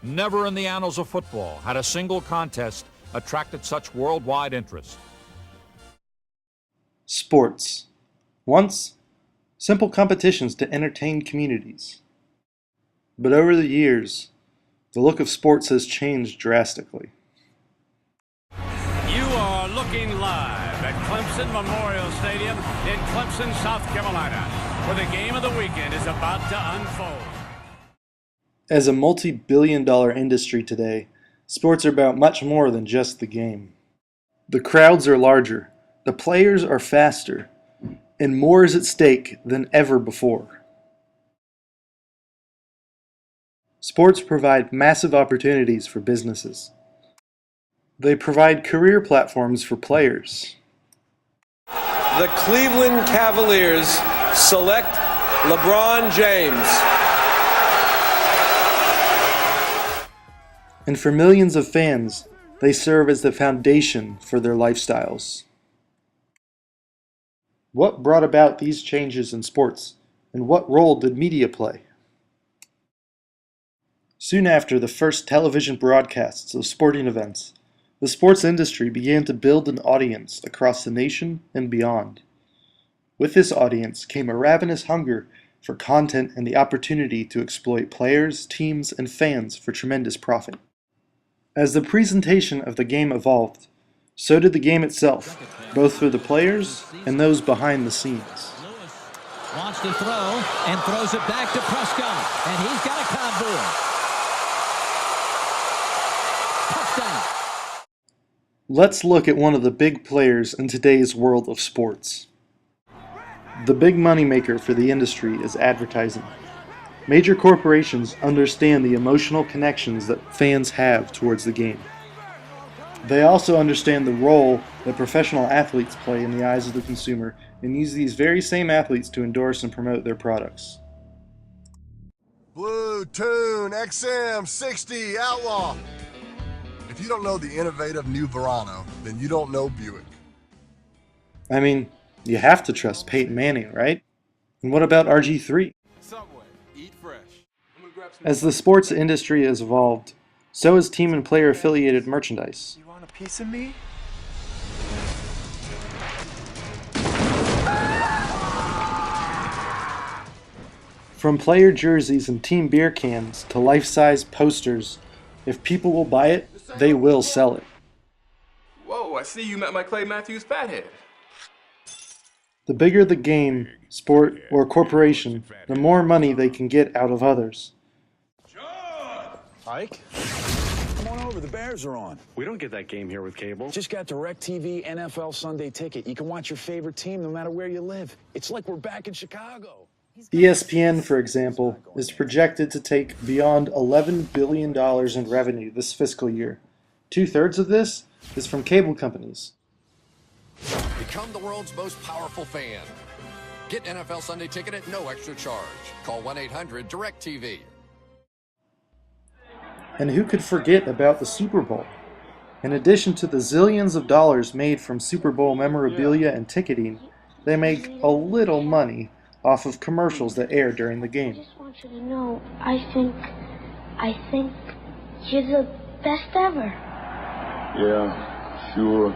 Never in the annals of football had a single contest attracted such worldwide interest. Sports. Once, simple competitions to entertain communities. But over the years, the look of sports has changed drastically. You are looking live at Clemson Memorial Stadium in Clemson, South Carolina, where the game of the weekend is about to unfold. As a multi-billion-dollar industry today, sports are about much more than just the game. The crowds are larger, the players are faster, and more is at stake than ever before. Sports provide massive opportunities for businesses. They provide career platforms for players. The Cleveland Cavaliers select LeBron James. And for millions of fans, they serve as the foundation for their lifestyles. What brought about these changes in sports, and what role did media play? Soon after the first television broadcasts of sporting events, the sports industry began to build an audience across the nation and beyond. With this audience came a ravenous hunger for content and the opportunity to exploit players, teams, and fans for tremendous profit. As the presentation of the game evolved, so did the game itself, both for the players and those behind the scenes. Wants to throw and throws it back to Prescott, and he's got a convoy. Touchdown. Let's look at one of the big players in today's world of sports. The big moneymaker for the industry is advertising. Major corporations understand the emotional connections that fans have towards the game. They also understand the role that professional athletes play in the eyes of the consumer and use these very same athletes to endorse and promote their products. Blue Tune XM60 Outlaw. If you don't know the innovative new Verano, then you don't know Buick. I mean, you have to trust Peyton Manning, right? And what about RG3? As the sports industry has evolved, so has team and player affiliated merchandise. You want a piece of me? From player jerseys and team beer cans to life-size posters, if people will buy it, they will sell it. Whoa, I see you met my Clay Matthews fathead. The bigger the game, sport, or corporation, the more money they can get out of others. Ike? Come on over, the Bears are on. We don't get that game here with cable. Just got DirecTV NFL Sunday Ticket. You can watch your favorite team no matter where you live. It's like we're back in Chicago. ESPN, for example, is projected to take beyond $11 billion in revenue this fiscal year. 2/3 of this is from cable companies. Become the world's most powerful fan. Get NFL Sunday Ticket at no extra charge. Call 1-800-DIRECTV. And who could forget about the Super Bowl? In addition to the zillions of dollars made from Super Bowl memorabilia and ticketing, they make a little money off of commercials that air during the game. I just want you to know, I think you're the best ever. Yeah, sure.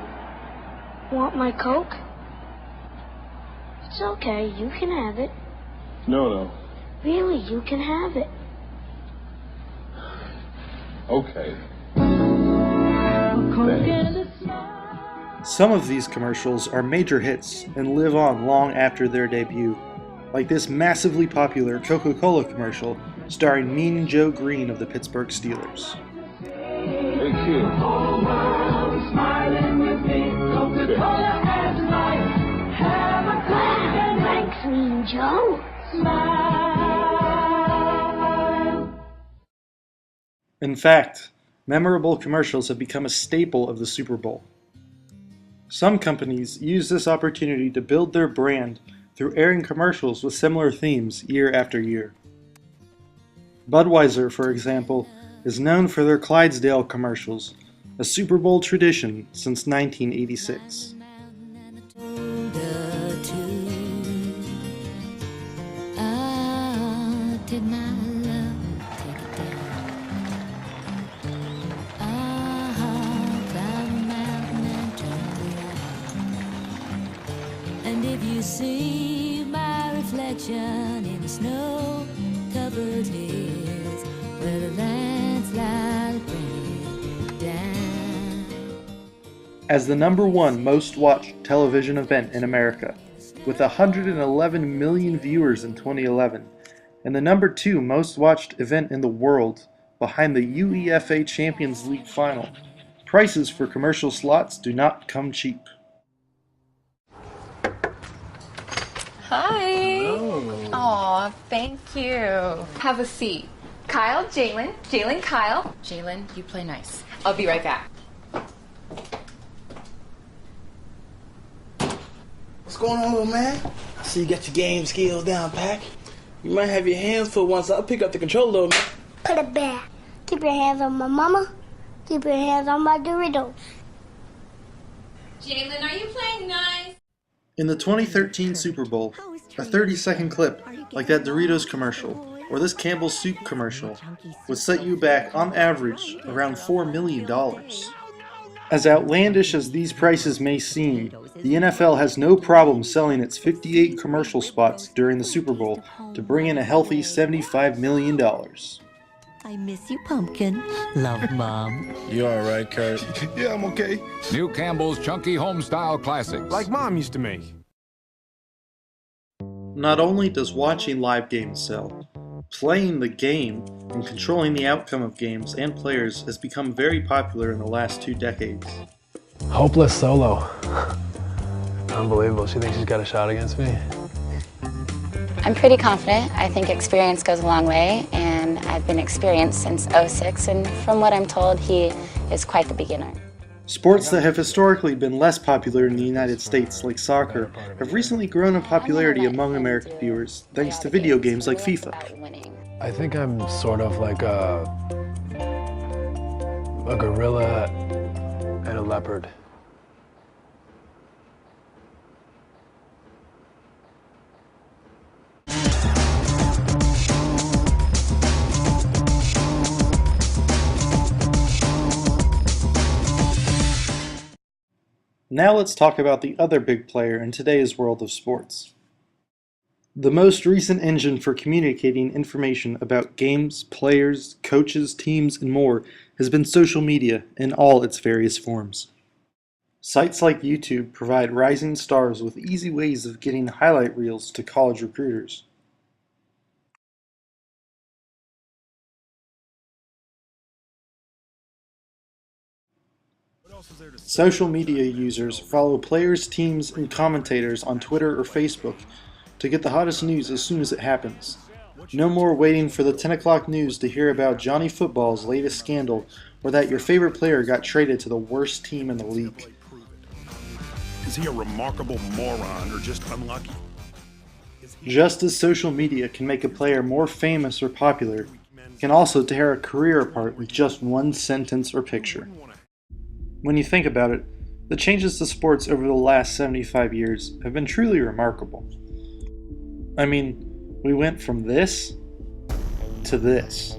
Want my Coke? It's okay, you can have it. No. Really, you can have it. Okay. Some of these commercials are major hits and live on long after their debut, like this massively popular Coca-Cola commercial starring Mean Joe Green of the Pittsburgh Steelers. Hey, kid. Thanks, Mean Joe. In fact, memorable commercials have become a staple of the Super Bowl. Some companies use this opportunity to build their brand through airing commercials with similar themes year after year. Budweiser, for example, is known for their Clydesdale commercials, a Super Bowl tradition since 1986. you see my reflection in the snow-covered hills where the landslide bring it down. As the #1 most watched television event in America, with 111 million viewers in 2011, and the #2 most watched event in the world, behind the UEFA Champions League final, prices for commercial slots do not come cheap. Hi. Hello. Aw, thank you. Have a seat. Kyle, Jalen. Jalen, Kyle. Jalen, you play nice. I'll be right back. What's going on, little man? I see you got your game skills down, Pack. You might have your hands full once I'll pick up the controller, little man. Put it back. Keep your hands on my mama. Keep your hands on my Doritos. Jalen, are you playing nice? In the 2013 Super Bowl, a 30-second clip like that Doritos commercial or this Campbell's Soup commercial would set you back, on average, around $4 million. As outlandish as these prices may seem, the NFL has no problem selling its 58 commercial spots during the Super Bowl to bring in a healthy $75 million. I miss you, Pumpkin. Love, Mom. You all right, Kurt? Yeah, I'm okay. New Campbell's Chunky Home-Style Classics. Like Mom used to make. Not only does watching live games sell, playing the game and controlling the outcome of games and players has become very popular in the last 2 decades. Hopeless solo. Unbelievable. She thinks she's got a shot against me? I'm pretty confident. I think experience goes a long way, and I've been experienced since '06, and from what I'm told, he is quite the beginner. Sports that have historically been less popular in the United States, like soccer, have recently grown in popularity among American viewers thanks to video games like FIFA. I think I'm sort of like a gorilla and a leopard. Now let's talk about the other big player in today's world of sports. The most recent engine for communicating information about games, players, coaches, teams, and more has been social media in all its various forms. Sites like YouTube provide rising stars with easy ways of getting highlight reels to college recruiters. Social media users follow players, teams, and commentators on Twitter or Facebook to get the hottest news as soon as it happens. No more waiting for the 10 o'clock news to hear about Johnny Football's latest scandal or that your favorite player got traded to the worst team in the league. Is he a remarkable moron or just unlucky? Just as social media can make a player more famous or popular, it can also tear a career apart with just one sentence or picture. When you think about it, the changes to sports over the last 75 years have been truly remarkable. I mean, we went from this to this.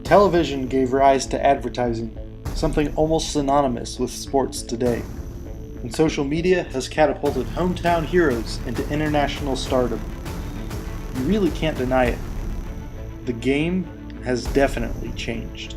Television gave rise to advertising, something almost synonymous with sports today. And social media has catapulted hometown heroes into international stardom. You really can't deny it. The game has definitely changed.